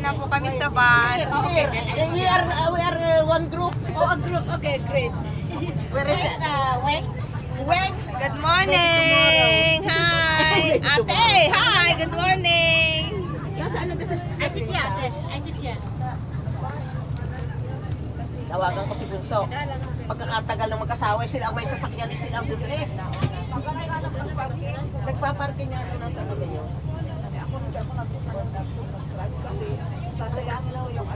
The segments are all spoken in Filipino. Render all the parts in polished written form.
na po kami sa bus. We are one group. Oh, a group. Okay, great. Where is it? Weng? Good morning! Hi! Ate! Hi! Good morning! Nasaan na sa I sit here, ate. I sit here. Tawagan ko si Bunso. Pagkakatagal ng mag-asawa, sila ang may sasakyan, sila ang bumili. Pagkakatagal ng parking, nagpa-parking nga doon sa mga yun. Ako nagpa-parking kasi tatayangin ako yung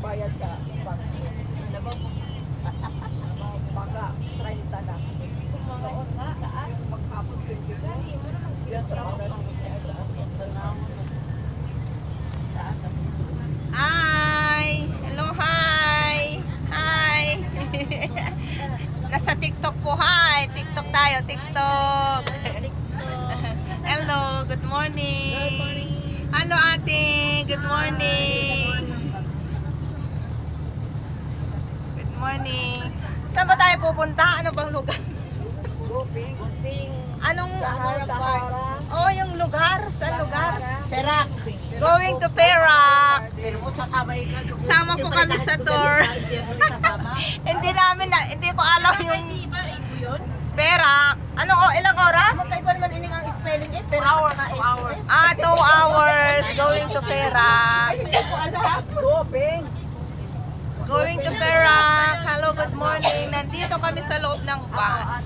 bayad sa parking. Baka 30 na. Noon nga, taas, maghapon 20 na. Yan sa oras Hi! Hello, hi! Hi! Nasa TikTok po, hi! TikTok tayo, TikTok! Hello, good morning! Hello, ate! Good morning! Good morning! Saan ba tayo pupunta? Ano bang lugar? Guping. Anong Sahara. Oh, yung lugar? Saan lugar? Perak. Going to Perak! Sasama yun. Sama po kami sa tour. Hindi ko alam yung Perak. Ano, ilang oras? Magkaiba naman ining ang spelling eh. Perak. Hours. 2 hours going to Perak. Hindi ko alam. Guping. Going to Perak. Hello, good morning. Nandito kami sa loob ng bus.